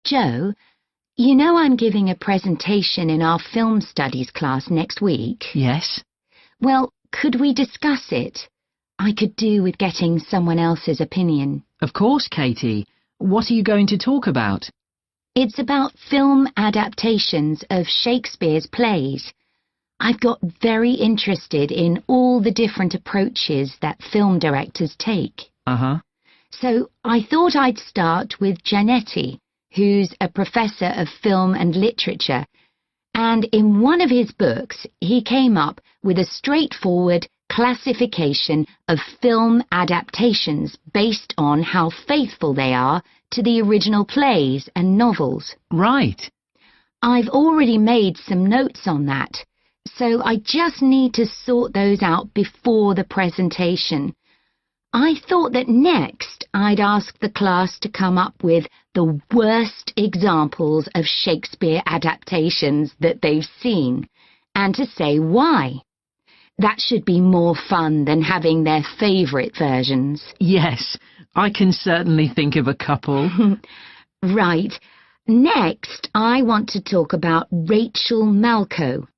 Joe, you know I'm giving a presentation in our film studies class next week. Yes? Well, could we discuss it? I could do with getting someone else's opinion. Of course, Katie. What are you going to talk about? It's about film adaptations of Shakespeare's plays. I've got very interested in all the different approaches that film directors take. Uh-huh. So I thought I'd start with Giannetti, who's a professor of film and literature, and in one of his books he came up with a straightforward classification of film adaptations based on how faithful they are to the original plays and novels. Right. I've already made some notes on that, so I just need to sort those out before the presentation. I thought that next I'd ask the class to come up with the worst examples of Shakespeare adaptations that they've seen, and to say why. That should be more fun than having their favourite versions. Yes, I can certainly think of a couple. Right. Next, I want to talk about Rachel Malco.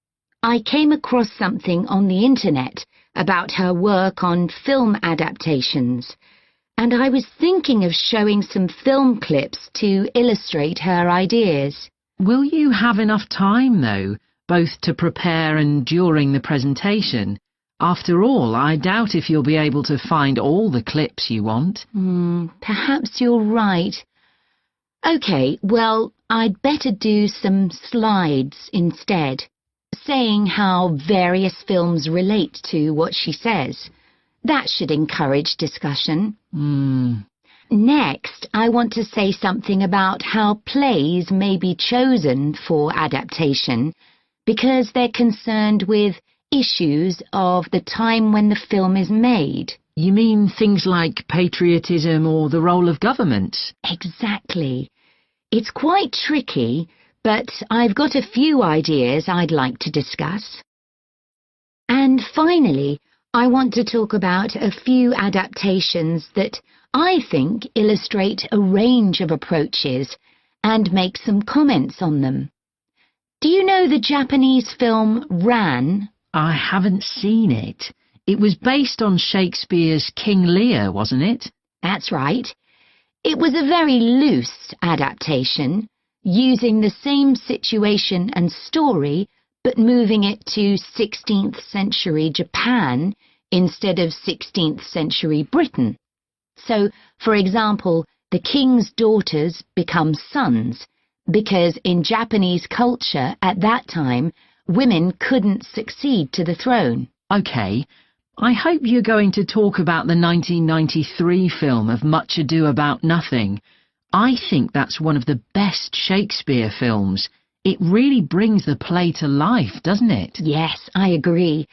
I came across something on the internet about her work on film adaptations, and I was thinking of showing some film clips to illustrate her ideas. Will you have enough time, though, both to prepare and during the presentation? After all, I doubt if you'll be able to find all the clips you want. Perhaps you're right. OK, well, I'd better do some slides instead, saying how various films relate to what she says. That should encourage discussion. Next, I want to say something about how plays may be chosen for adaptation, because they're concerned with issues of the time when the film is made. You mean things like patriotism or the role of government? Exactly. It's quite tricky, but I've got a few ideas I'd like to discuss. And finally, I want to talk about a few adaptations that I think illustrate a range of approaches and make some comments on them. Do you know the Japanese film Ran? I haven't seen it. It was based on Shakespeare's King Lear, wasn't it? That's right. It was a very loose adaptation, using the same situation and story, but moving it to 16th century Japan instead of 16th century Britain. So, for example, the king's daughters become sons, because in Japanese culture at that time, women couldn't succeed to the throne. OK. I hope you're going to talk about the 1993 film of Much Ado About Nothing. I think that's one of the best Shakespeare films. It really brings the play to life, doesn't it? Yes, I agree.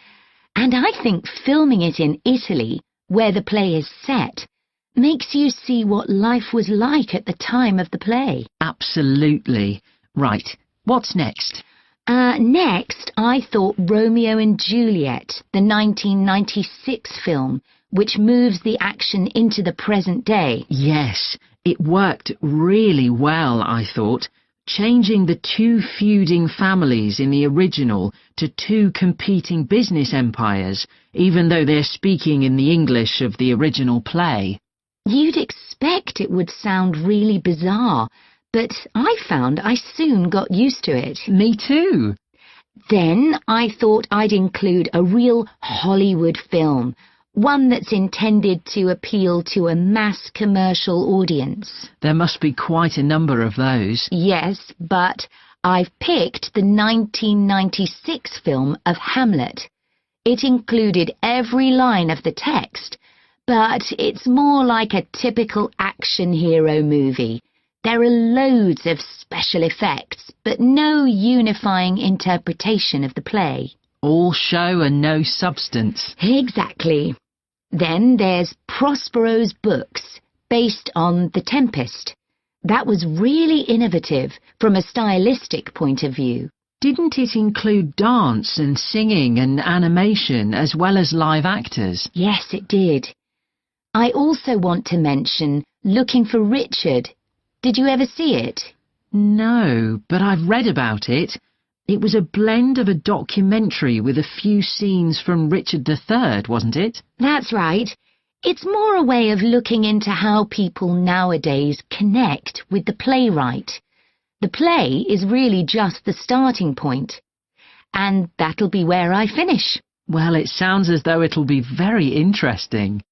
And I think filming it in Italy, where the play is set, makes you see what life was like at the time of the play. Absolutely. Right. What's next? Next, I thought Romeo and Juliet, the 1996 film, which moves the action into the present day. Yes, it worked really well, I thought, changing the two feuding families in the original to two competing business empires, even though they're speaking in the English of the original play. You'd expect it would sound really bizarre, but I found I soon got used to it. Me too. Then I thought I'd include a real Hollywood film, one that's intended to appeal to a mass commercial audience. There must be quite a number of those. Yes, but I've picked the 1996 film of Hamlet. It included every line of the text, but it's more like a typical action hero movie. There are loads of special effects, but no unifying interpretation of the play. All show and no substance. Exactly. Then there's Prospero's books, based on The Tempest. That was really innovative from a stylistic point of view. Didn't it include dance and singing and animation as well as live actors? Yes, it did. I also want to mention Looking for Richard. Did you ever see it? No, but I've read about it. It was a blend of a documentary with a few scenes from Richard III, wasn't it? That's right. It's more a way of looking into how people nowadays connect with the playwright. The play is really just the starting point. And that'll be where I finish. Well, it sounds as though it'll be very interesting.